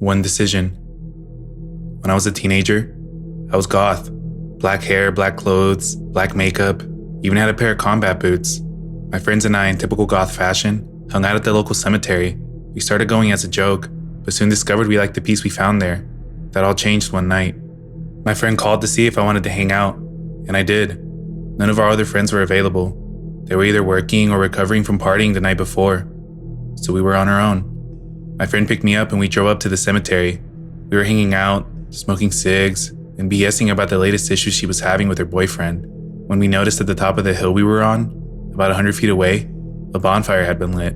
One decision. When I was a teenager, I was goth. Black hair, black clothes, black makeup, even had a pair of combat boots. My friends and I, in typical goth fashion, hung out at the local cemetery. We started going as a joke, but soon discovered we liked the peace we found there. That all changed one night. My friend called to see if I wanted to hang out, and I did. None of our other friends were available. They were either working or recovering from partying the night before, so we were on our own. My friend picked me up and we drove up to the cemetery. We were hanging out, smoking cigs, and BSing about the latest issues she was having with her boyfriend, when we noticed at the top of the hill we were on, about 100 feet away, a bonfire had been lit.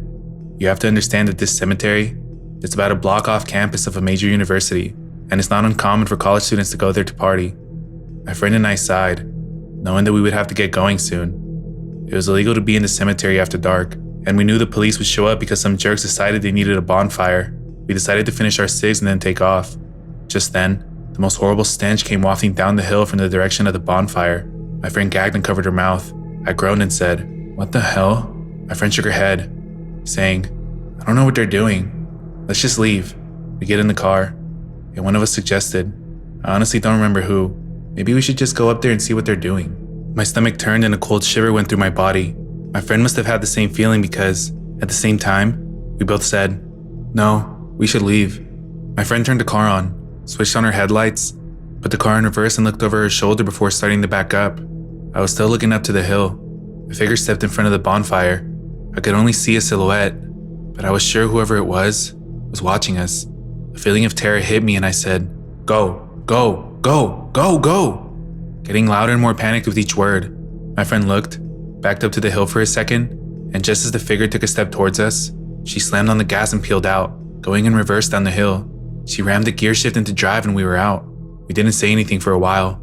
You have to understand that this cemetery is about a block off campus of a major university, and it's not uncommon for college students to go there to party. My friend and I sighed, knowing that we would have to get going soon. It was illegal to be in the cemetery after dark, and we knew the police would show up because some jerks decided they needed a bonfire. We decided to finish our cigs and then take off. Just then, the most horrible stench came wafting down the hill from the direction of the bonfire. My friend gagged and covered her mouth. I groaned and said, "What the hell?" My friend shook her head, saying, "I don't know what they're doing. Let's just leave." We get in the car, and one of us suggested, I honestly don't remember who, maybe we should just go up there and see what they're doing. My stomach turned and a cold shiver went through my body. My friend must have had the same feeling because, at the same time, we both said, "No, we should leave." My friend turned the car on, switched on her headlights, put the car in reverse and looked over her shoulder before starting to back up. I was still looking up to the hill. A figure stepped in front of the bonfire. I could only see a silhouette, but I was sure whoever it was watching us. A feeling of terror hit me and I said, "Go, go, go, go, go," getting louder and more panicked with each word. My friend looked, backed up to the hill for a second, and just as the figure took a step towards us, she slammed on the gas and peeled out, going in reverse down the hill. She rammed the gear shift into drive and we were out. We didn't say anything for a while,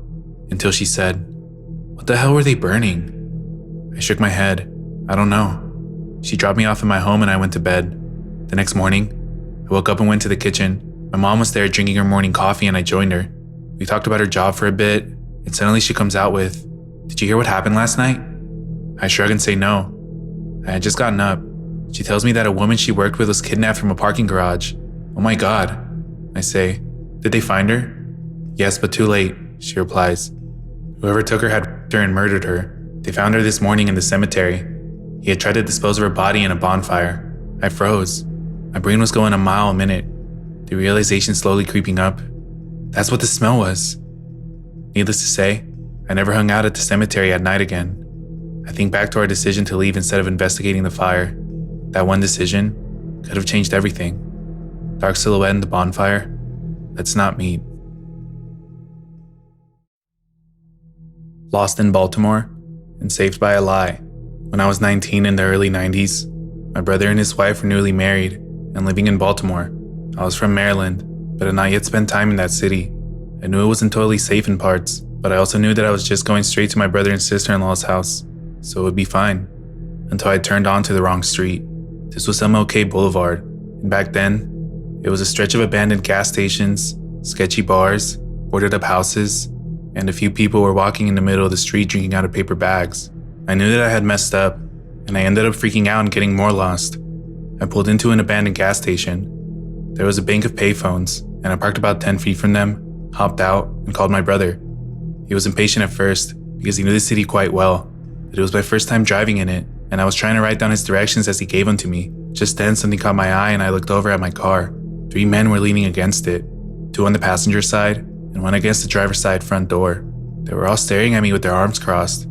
until she said, "What the hell were they burning?" I shook my head. I don't know. She dropped me off at my home and I went to bed. The next morning, I woke up and went to the kitchen. My mom was there drinking her morning coffee and I joined her. We talked about her job for a bit, and suddenly she comes out with, "Did you hear what happened last night?" I shrug and say no. I had just gotten up. She tells me that a woman she worked with was kidnapped from a parking garage. "Oh my God," I say. "Did they find her?" "Yes, but too late," she replies. "Whoever took her had raped her and murdered her. They found her this morning in the cemetery. He had tried to dispose of her body in a bonfire." I froze. My brain was going a mile a minute, the realization slowly creeping up. That's what the smell was. Needless to say, I never hung out at the cemetery at night again. I think back to our decision to leave instead of investigating the fire. That one decision could have changed everything. Dark silhouette in the bonfire. Let's not meet. Lost in Baltimore and saved by a lie. When I was 19 in the early 90s, my brother and his wife were newly married and living in Baltimore. I was from Maryland, but had not yet spent time in that city. I knew it wasn't totally safe in parts, but I also knew that I was just going straight to my brother and sister-in-law's house, so it would be fine. Until I turned onto the wrong street. This was MLK Boulevard, and back then, it was a stretch of abandoned gas stations, sketchy bars, boarded up houses, and a few people were walking in the middle of the street drinking out of paper bags. I knew that I had messed up, and I ended up freaking out and getting more lost. I pulled into an abandoned gas station. There was a bank of payphones, and I parked about 10 feet from them, hopped out, and called my brother. He was impatient at first, because he knew the city quite well, but it was my first time driving in it, and I was trying to write down his directions as he gave them to me. Just then, something caught my eye and I looked over at my car. 3 men were leaning against it, 2 on the passenger side, and 1 against the driver's side front door. They were all staring at me with their arms crossed.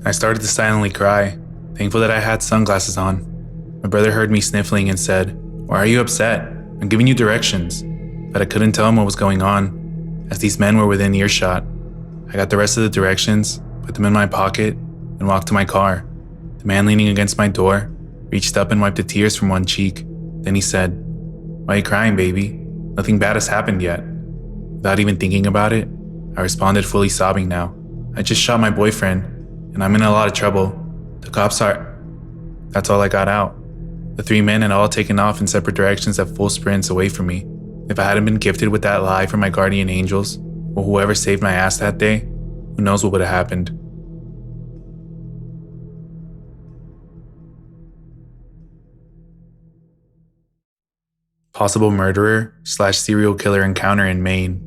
I started to silently cry, thankful that I had sunglasses on. My brother heard me sniffling and said, "Why are you upset? I'm giving you directions." But I couldn't tell him what was going on, as these men were within earshot. I got the rest of the directions, put them in my pocket, and walked to my car. The man leaning against my door reached up and wiped the tears from one cheek. Then he said, "Why are you crying, baby? Nothing bad has happened yet." Without even thinking about it, I responded, fully sobbing now. "I just shot my boyfriend, and I'm in a lot of trouble. The cops are..." That's all I got out. The 3 men had all taken off in separate directions at full sprints away from me. If I hadn't been gifted with that lie from my guardian angels, or whoever saved my ass that day, who knows what would have happened. possible murderer / serial killer encounter in Maine.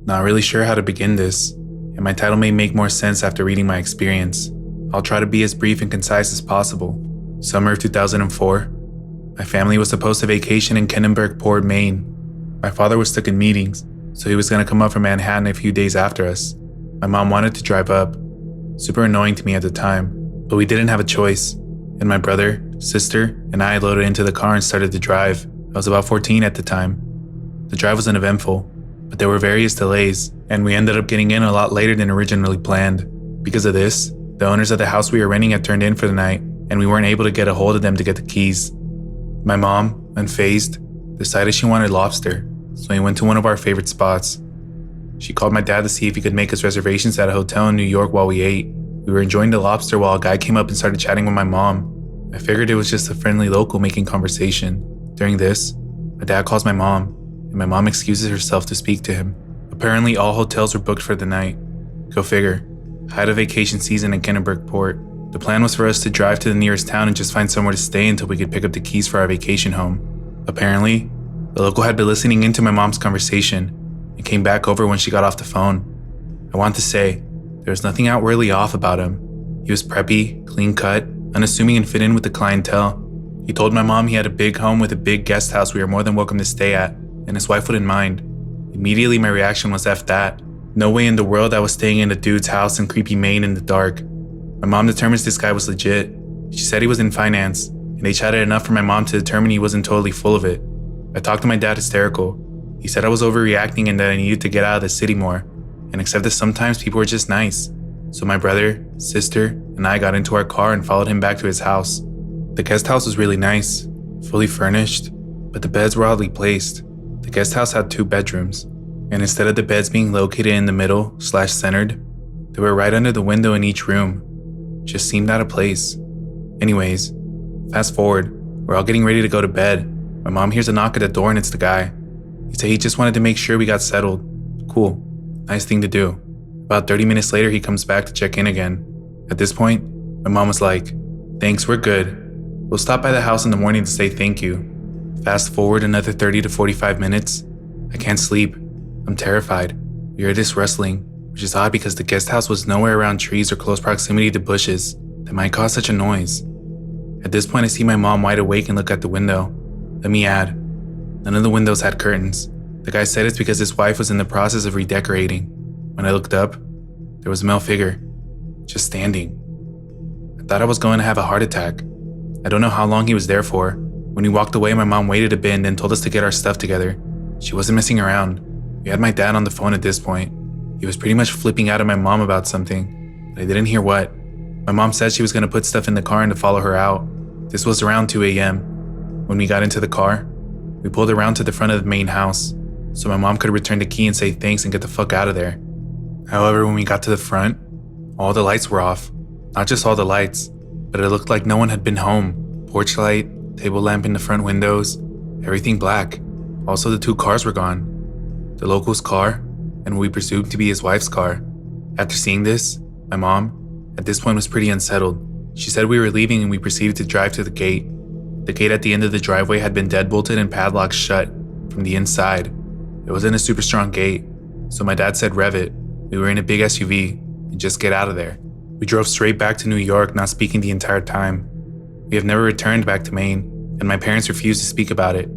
Not really sure how to begin this, and my title may make more sense after reading my experience. I'll try to be as brief and concise as possible. Summer of 2004. My family was supposed to vacation in Kennebunkport, Maine. My father was stuck in meetings, so he was going to come up from Manhattan a few days after us. My mom wanted to drive up. Super annoying to me at the time, but we didn't have a choice, and my brother, sister, and I loaded into the car and started to drive. I was about 14 at the time. The drive was uneventful, but there were various delays, and we ended up getting in a lot later than originally planned. Because of this, the owners of the house we were renting had turned in for the night, and we weren't able to get a hold of them to get the keys. My mom, unfazed, decided she wanted lobster, so we went to one of our favorite spots. She called my dad to see if he could make us reservations at a hotel in New York while we ate. We were enjoying the lobster while a guy came up and started chatting with my mom. I figured it was just a friendly local making conversation. During this, my dad calls my mom, and my mom excuses herself to speak to him. Apparently, all hotels were booked for the night. Go figure. I had a vacation season in Kennebunkport. The plan was for us to drive to the nearest town and just find somewhere to stay until we could pick up the keys for our vacation home. Apparently, the local had been listening into my mom's conversation and came back over when she got off the phone. I want to say, there was nothing outwardly off about him. He was preppy, clean-cut, unassuming and fit in with the clientele. He told my mom he had a big home with a big guest house we were more than welcome to stay at, and his wife wouldn't mind. Immediately my reaction was F that. No way in the world I was staying in a dude's house in creepy Maine in the dark. My mom determines this guy was legit. She said he was in finance, and they chatted enough for my mom to determine he wasn't totally full of it. I talked to my dad hysterical. He said I was overreacting and that I needed to get out of the city more, and accept that sometimes people were just nice. So my brother, sister, and I got into our car and followed him back to his house. The guest house was really nice, fully furnished, but the beds were oddly placed. The guest house had 2 bedrooms, and instead of the beds being located in the middle / centered, they were right under the window in each room. Just seemed out of place. Anyways, fast forward, we're all getting ready to go to bed. My mom hears a knock at the door and it's the guy. He said he just wanted to make sure we got settled. Cool, nice thing to do. About 30 minutes later, he comes back to check in again. At this point, my mom was like, "Thanks, we're good. We'll stop by the house in the morning to say thank you." Fast forward another 30 to 45 minutes. I can't sleep. I'm terrified. We hear this rustling, which is odd because the guest house was nowhere around trees or close proximity to bushes that might cause such a noise. At this point, I see my mom wide awake and look at the window. Let me add, none of the windows had curtains. The guy said it's because his wife was in the process of redecorating. When I looked up, there was a male figure, just standing. I thought I was going to have a heart attack. I don't know how long he was there for. When he walked away, my mom waited a bit and then told us to get our stuff together. She wasn't messing around. We had my dad on the phone at this point. He was pretty much flipping out at my mom about something, but I didn't hear what. My mom said she was going to put stuff in the car and to follow her out. This was around 2 a.m. When we got into the car, we pulled around to the front of the main house, so my mom could return the key and say thanks and get the fuck out of there. However, when we got to the front, all the lights were off. Not just all the lights, but it looked like no one had been home. Porch light, table lamp in the front windows, everything black. Also, the 2 cars were gone. The local's car, and what we presumed to be his wife's car. After seeing this, my mom, at this point, was pretty unsettled. She said we were leaving and we proceeded to drive to the gate. The gate at the end of the driveway had been deadbolted and padlocked shut from the inside. It wasn't a super strong gate, so my dad said rev it. We were in a big SUV and just get out of there. We drove straight back to New York, not speaking the entire time. We have never returned back to Maine, and my parents refused to speak about it.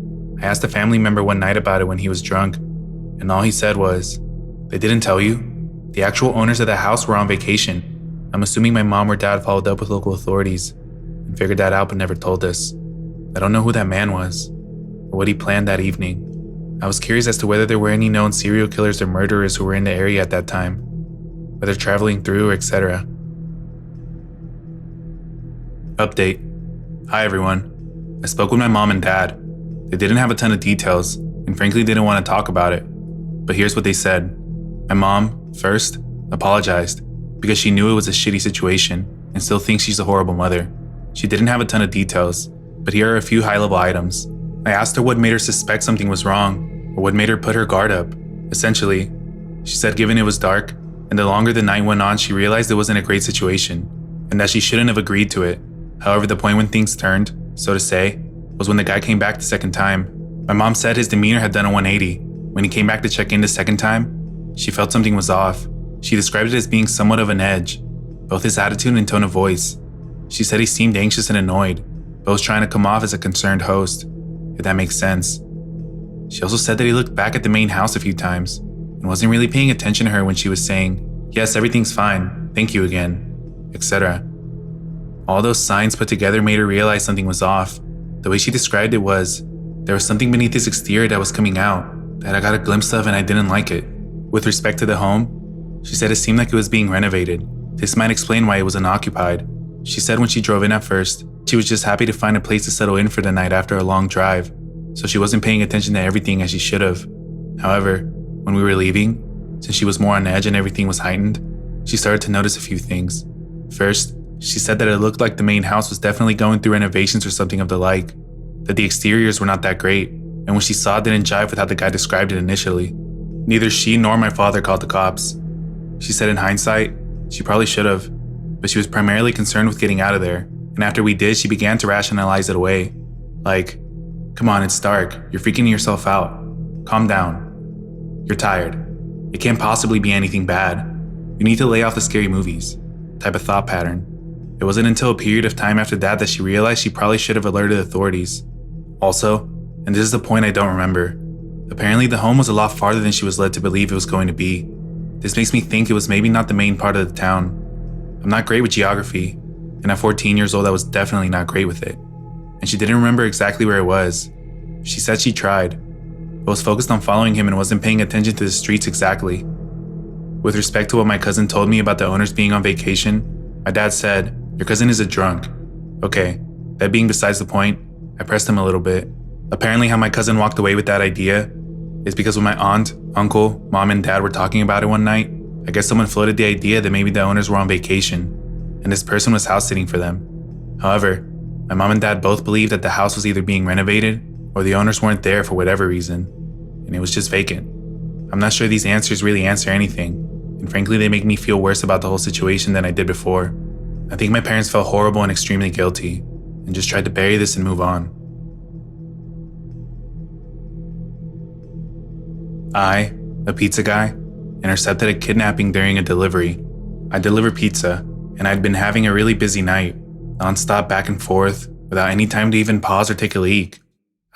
I asked a family member one night about it when he was drunk, and all he said was, "They didn't tell you? The actual owners of the house were on vacation." I'm assuming my mom or dad followed up with local authorities and figured that out but never told us. I don't know who that man was or what he planned that evening. I was curious as to whether there were any known serial killers or murderers who were in the area at that time, whether traveling through or etc. Update. Hi everyone. I spoke with my mom and dad. They didn't have a ton of details and frankly didn't want to talk about it. But here's what they said. My mom, first, apologized because she knew it was a shitty situation and still thinks she's a horrible mother. She didn't have a ton of details, but here are a few high-level items. I asked her what made her suspect something was wrong, or what made her put her guard up. Essentially, she said given it was dark, and the longer the night went on, she realized it wasn't a great situation, and that she shouldn't have agreed to it. However, the point when things turned, so to say, was when the guy came back the second time. My mom said his demeanor had done a 180. When he came back to check in the second time, she felt something was off. She described it as being somewhat of an edge, both his attitude and tone of voice. She said he seemed anxious and annoyed, but was trying to come off as a concerned host, if that makes sense. She also said that he looked back at the main house a few times and wasn't really paying attention to her when she was saying, "Yes, everything's fine, thank you again," etc. All those signs put together made her realize something was off. The way she described it was, there was something beneath his exterior that was coming out, that I got a glimpse of and I didn't like it. With respect to the home, she said it seemed like it was being renovated. This might explain why it was unoccupied. She said when she drove in at first, she was just happy to find a place to settle in for the night after a long drive, so she wasn't paying attention to everything as she should have. However, when we were leaving, since she was more on edge and everything was heightened, she started to notice a few things. First, she said that it looked like the main house was definitely going through renovations or something of the like, that the exteriors were not that great, and when she saw it didn't jive with how the guy described it initially. Neither she nor my father called the cops. She said in hindsight, she probably should have, but she was primarily concerned with getting out of there, and after we did, she began to rationalize it away. Like, "Come on, it's dark, you're freaking yourself out. Calm down. You're tired. It can't possibly be anything bad. You need to lay off the scary movies," type of thought pattern. It wasn't until a period of time after that she realized she probably should have alerted authorities. Also, and this is the point I don't remember, apparently the home was a lot farther than she was led to believe it was going to be. This makes me think it was maybe not the main part of the town. I'm not great with geography, and at 14 years old I was definitely not great with it. And she didn't remember exactly where it was. She said she tried, but was focused on following him and wasn't paying attention to the streets exactly. With respect to what my cousin told me about the owners being on vacation, my dad said, "Your cousin is a drunk." Okay, that being besides the point, I pressed him a little bit. Apparently how my cousin walked away with that idea is because when my aunt, uncle, mom, and dad were talking about it one night, I guess someone floated the idea that maybe the owners were on vacation, and this person was house sitting for them. However, my mom and dad both believed that the house was either being renovated or the owners weren't there for whatever reason, and it was just vacant. I'm not sure these answers really answer anything, and frankly they make me feel worse about the whole situation than I did before. I think my parents felt horrible and extremely guilty, and just tried to bury this and move on. I, a pizza guy, intercepted a kidnapping during a delivery. I delivered pizza, and I'd been having a really busy night, non-stop back and forth, without any time to even pause or take a leak.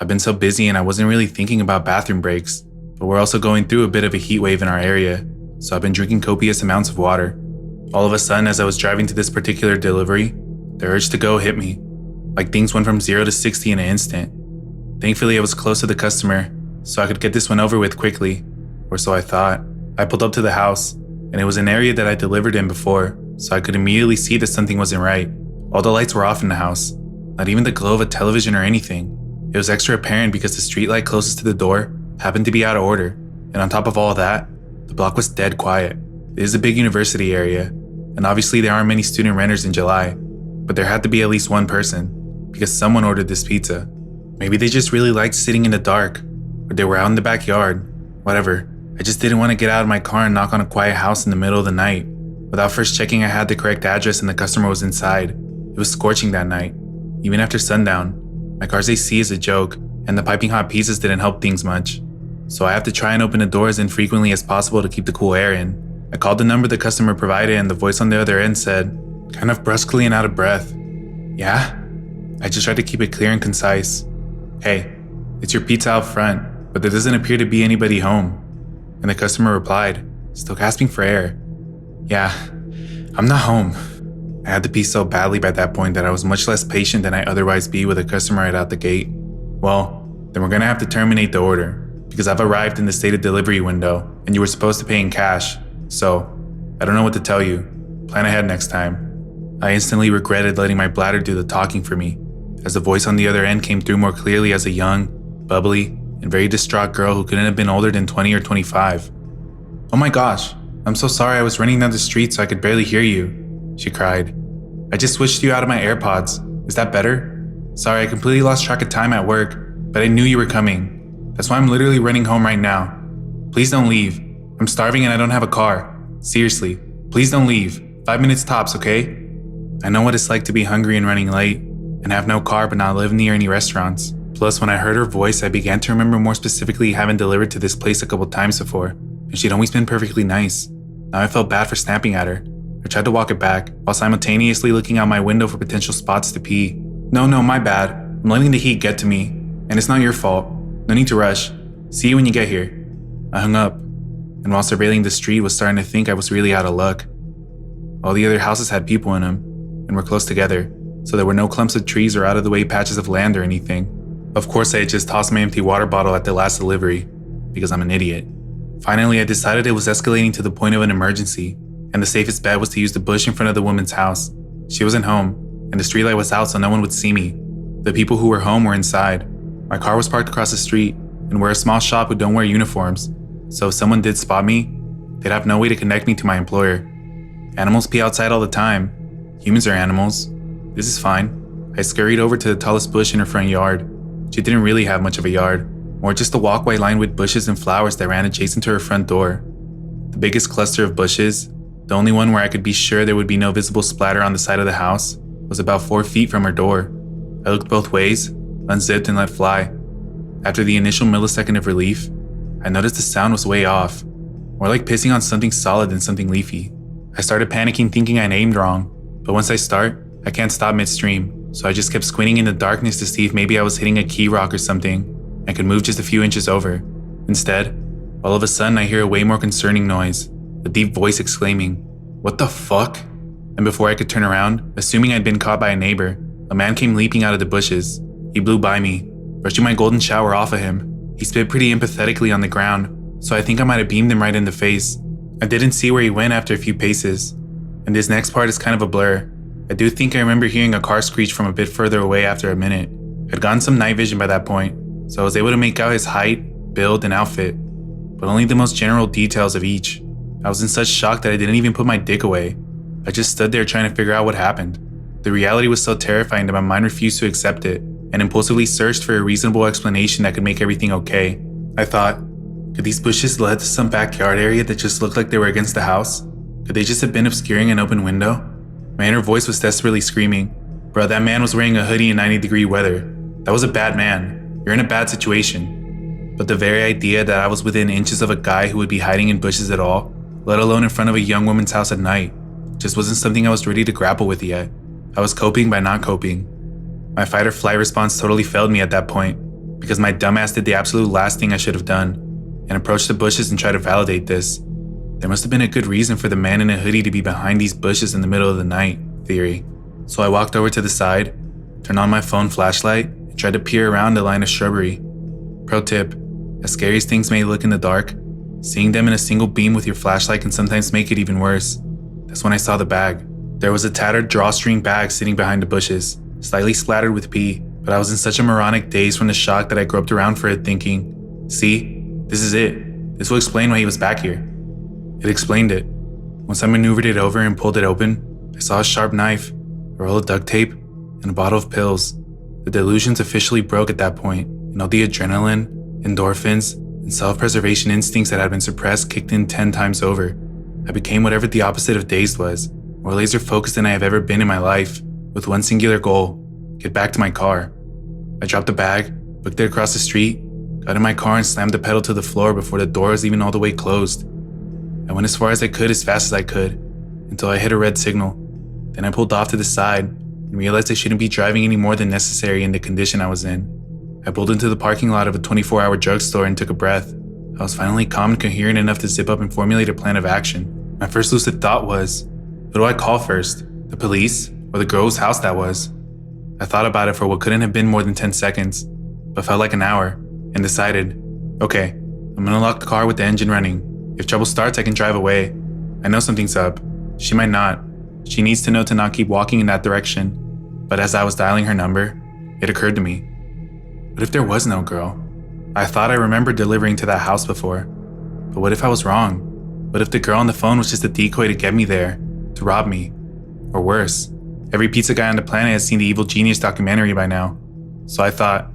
I've been so busy and I wasn't really thinking about bathroom breaks, but we're also going through a bit of a heat wave in our area, so I've been drinking copious amounts of water. All of a sudden, as I was driving to this particular delivery, the urge to go hit me. Like things went from 0 to 60 in an instant. Thankfully, I was close to the customer, so I could get this one over with quickly, or so I thought. I pulled up to the house, and it was an area that I delivered in before, so I could immediately see that something wasn't right. All the lights were off in the house, not even the glow of a television or anything. It was extra apparent because the street light closest to the door happened to be out of order, and on top of all that, the block was dead quiet. It is a big university area, and obviously there aren't many student renters in July, but there had to be at least one person, because someone ordered this pizza. Maybe they just really liked sitting in the dark, or they were out in the backyard, whatever. I just didn't want to get out of my car and knock on a quiet house in the middle of the night, without first checking I had the correct address and the customer was inside. It was scorching that night, even after sundown. My car's AC is a joke, and the piping hot pizzas didn't help things much. So I have to try and open the door as infrequently as possible to keep the cool air in. I called the number the customer provided and the voice on the other end said, kind of brusquely and out of breath, "Yeah?" I just tried to keep it clear and concise. "Hey, it's your pizza out front, but there doesn't appear to be anybody home." And the customer replied, still gasping for air, "Yeah, I'm not home." I had to pee so badly by that point that I was much less patient than I'd otherwise be with a customer right out the gate. "Well, then we're gonna have to terminate the order, because I've arrived in the stated delivery window, and you were supposed to pay in cash, so I don't know what to tell you. Plan ahead next time." I instantly regretted letting my bladder do the talking for me, as the voice on the other end came through more clearly as a young, bubbly, and very distraught girl who couldn't have been older than 20 or 25. "Oh my gosh, I'm so sorry, I was running down the street so I could barely hear you," she cried. "I just switched you out of my AirPods. Is that better? Sorry, I completely lost track of time at work, but I knew you were coming. That's why I'm literally running home right now. Please don't leave. I'm starving and I don't have a car. Seriously, please don't leave. 5 minutes tops, okay?" I know what it's like to be hungry and running late, and have no car but not live near any restaurants. Plus, when I heard her voice, I began to remember more specifically having delivered to this place a couple times before, and she'd always been perfectly nice. Now I felt bad for snapping at her. I tried to walk it back, while simultaneously looking out my window for potential spots to pee. No, my bad. I'm letting the heat get to me, and it's not your fault. No need to rush. See you when you get here. I hung up, and while surveilling the street was starting to think I was really out of luck. All the other houses had people in them, and were close together, so there were no clumps of trees or out-of-the-way patches of land or anything. Of course, I had just tossed my empty water bottle at the last delivery, because I'm an idiot. Finally, I decided it was escalating to the point of an emergency, and the safest bet was to use the bush in front of the woman's house. She wasn't home, and the streetlight was out so no one would see me. The people who were home were inside. My car was parked across the street, and we're a small shop who don't wear uniforms, so if someone did spot me, they'd have no way to connect me to my employer. Animals pee outside all the time. Humans are animals. This is fine. I scurried over to the tallest bush in her front yard. She didn't really have much of a yard, more just a walkway lined with bushes and flowers that ran adjacent to her front door. The biggest cluster of bushes, the only one where I could be sure there would be no visible splatter on the side of the house, was about 4 feet from her door. I looked both ways, unzipped and let fly. After the initial millisecond of relief, I noticed the sound was way off, more like pissing on something solid than something leafy. I started panicking thinking I aimed wrong, but once I start, I can't stop midstream, so I just kept squinting in the darkness to see if maybe I was hitting a key rock or something and could move just a few inches over. Instead, all of a sudden I hear a way more concerning noise, a deep voice exclaiming, "What the fuck?" And before I could turn around, assuming I'd been caught by a neighbor, a man came leaping out of the bushes. He blew by me, brushing my golden shower off of him. He spit pretty empathetically on the ground, so I think I might have beamed him right in the face. I didn't see where he went after a few paces, and this next part is kind of a blur. I do think I remember hearing a car screech from a bit further away after a minute. I'd gotten some night vision by that point, so I was able to make out his height, build, and outfit, but only the most general details of each. I was in such shock that I didn't even put my dick away. I just stood there trying to figure out what happened. The reality was so terrifying that my mind refused to accept it, and impulsively searched for a reasonable explanation that could make everything okay. I thought, could these bushes lead to some backyard area that just looked like they were against the house? Could they just have been obscuring an open window? My inner voice was desperately screaming, "Bro, that man was wearing a hoodie in 90-degree weather. That was a bad man. You're in a bad situation." But the very idea that I was within inches of a guy who would be hiding in bushes at all, let alone in front of a young woman's house at night, just wasn't something I was ready to grapple with yet. I was coping by not coping. My fight or flight response totally failed me at that point, because my dumbass did the absolute last thing I should have done, and approached the bushes and tried to validate this. There must have been a good reason for the man in a hoodie to be behind these bushes in the middle of the night, theory. So I walked over to the side, turned on my phone flashlight, and tried to peer around the line of shrubbery. Pro tip, as scary as things may look in the dark, seeing them in a single beam with your flashlight can sometimes make it even worse. That's when I saw the bag. There was a tattered drawstring bag sitting behind the bushes, slightly splattered with pee, but I was in such a moronic daze from the shock that I groped around for it thinking, see, this is it. This will explain why he was back here. It explained it. Once I maneuvered it over and pulled it open, I saw a sharp knife, a roll of duct tape, and a bottle of pills. The delusions officially broke at that point, and all the adrenaline, endorphins, and self-preservation instincts that had been suppressed kicked in 10 times over. I became whatever the opposite of dazed was, more laser focused than I have ever been in my life, with one singular goal: get back to my car. I dropped the bag, booked it across the street, got in my car and slammed the pedal to the floor before the door was even all the way closed. I went as far as I could as fast as I could, until I hit a red signal. Then I pulled off to the side and realized I shouldn't be driving any more than necessary in the condition I was in. I pulled into the parking lot of a 24-hour drugstore and took a breath. I was finally calm and coherent enough to zip up and formulate a plan of action. My first lucid thought was, who do I call first? The police? Or the girl whose house that was? I thought about it for what couldn't have been more than 10 seconds, but felt like an hour, and decided, okay, I'm gonna lock the car with the engine running. If trouble starts, I can drive away. I know something's up. She might not. She needs to know to not keep walking in that direction. But as I was dialing her number, it occurred to me, what if there was no girl? I thought I remembered delivering to that house before. But what if I was wrong? What if the girl on the phone was just a decoy to get me there, to rob me? Or worse, every pizza guy on the planet has seen the Evil Genius documentary by now. So I thought,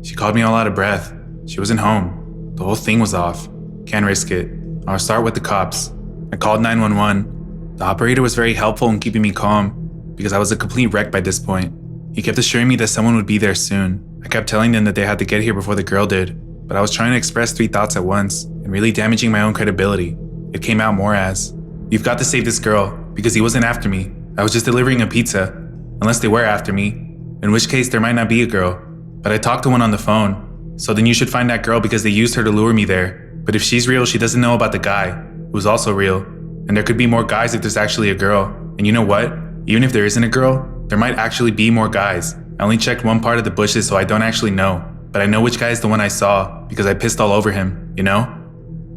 she called me all out of breath. She wasn't home. The whole thing was off. Can't risk it. I'll start with the cops. I called 911. The operator was very helpful in keeping me calm, because I was a complete wreck by this point. He kept assuring me that someone would be there soon. I kept telling them that they had to get here before the girl did, but I was trying to express 3 thoughts at once and really damaging my own credibility. It came out more as, "You've got to save this girl because he wasn't after me. I was just delivering a pizza. Unless they were after me, in which case there might not be a girl. But I talked to one on the phone. So then you should find that girl because they used her to lure me there. But if she's real, she doesn't know about the guy, who's also real. And there could be more guys if there's actually a girl. And you know what? Even if there isn't a girl, there might actually be more guys. I only checked one part of the bushes, so I don't actually know. But I know which guy is the one I saw because I pissed all over him, you know?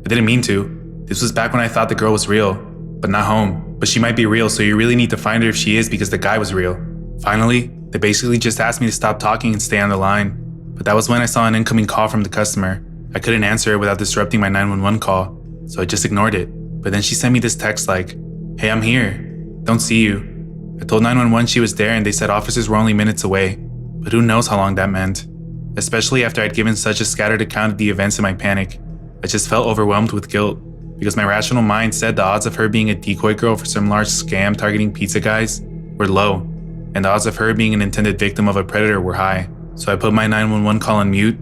I didn't mean to. This was back when I thought the girl was real, but not home. But she might be real, so you really need to find her if she is because the guy was real." Finally, they basically just asked me to stop talking and stay on the line. But that was when I saw an incoming call from the customer. I couldn't answer it without disrupting my 911 call, so I just ignored it. But then she sent me this text like, "Hey, I'm here. Don't see you." I told 911 she was there and they said officers were only minutes away. But who knows how long that meant. Especially after I'd given such a scattered account of the events in my panic. I just felt overwhelmed with guilt. Because my rational mind said the odds of her being a decoy girl for some large scam targeting pizza guys were low, and the odds of her being an intended victim of a predator were high. So I put my 911 call on mute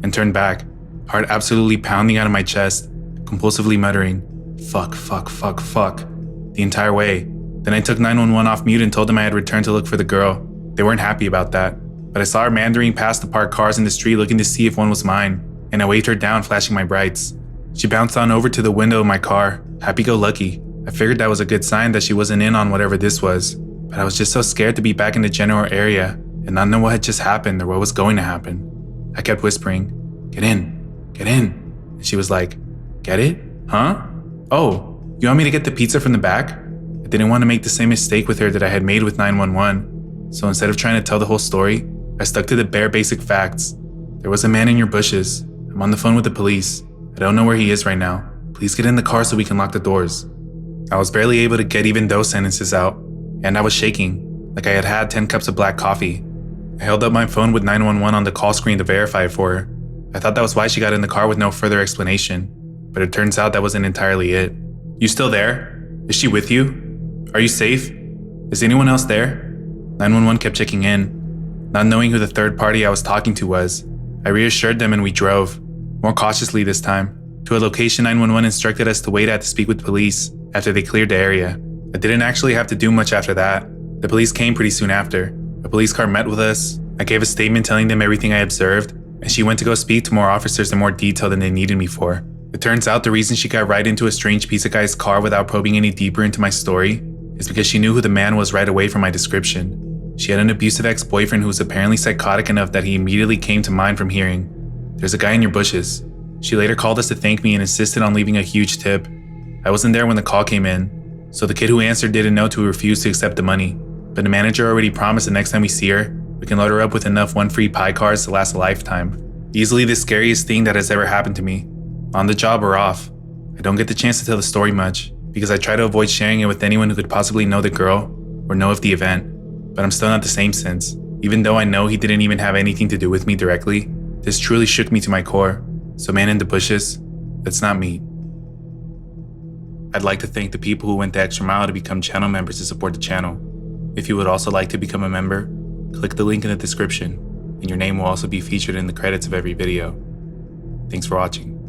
and turned back, heart absolutely pounding out of my chest, compulsively muttering, "Fuck, fuck, fuck, fuck," the entire way. Then I took 911 off mute and told them I had returned to look for the girl. They weren't happy about that, but I saw her meandering past the parked cars in the street looking to see if one was mine, and I waved her down, flashing my brights. She bounced on over to the window of my car, happy-go-lucky. I figured that was a good sign that she wasn't in on whatever this was, but I was just so scared to be back in the general area and not know what had just happened or what was going to happen. I kept whispering, "Get in, get in." And she was like, "Get it? Huh? Oh, you want me to get the pizza from the back?" I didn't want to make the same mistake with her that I had made with 911, so instead of trying to tell the whole story, I stuck to the bare basic facts. "There was a man in your bushes. I'm on the phone with the police. I don't know where he is right now. Please get in the car so we can lock the doors." I was barely able to get even those sentences out, and I was shaking, like I had had 10 cups of black coffee. I held up my phone with 911 on the call screen to verify it for her. I thought that was why she got in the car with no further explanation, but it turns out that wasn't entirely it. "You still there? Is she with you? Are you safe? Is anyone else there?" 911 kept checking in. Not knowing who the third party I was talking to was, I reassured them and we drove, more cautiously this time, to a location 911 instructed us to wait at to speak with police after they cleared the area. I didn't actually have to do much after that. The police came pretty soon after. A police car met with us. I gave a statement telling them everything I observed, and she went to go speak to more officers in more detail than they needed me for. It turns out the reason she got right into a strange pizza guy's car without probing any deeper into my story is because she knew who the man was right away from my description. She had an abusive ex-boyfriend who was apparently psychotic enough that he immediately came to mind from hearing, "There's a guy in your bushes." She later called us to thank me and insisted on leaving a huge tip. I wasn't there when the call came in, so the kid who answered didn't know to refuse to accept the money. But the manager already promised the next time we see her, we can load her up with enough one free pie cards to last a lifetime. Easily the scariest thing that has ever happened to me. On the job or off. I don't get the chance to tell the story much, because I try to avoid sharing it with anyone who could possibly know the girl or know of the event. But I'm still not the same since. Even though I know he didn't even have anything to do with me directly, this truly shook me to my core. So man in the bushes, let's not meet. I'd like to thank the people who went the extra mile to become channel members to support the channel. If you would also like to become a member, click the link in the description, and your name will also be featured in the credits of every video. Thanks for watching.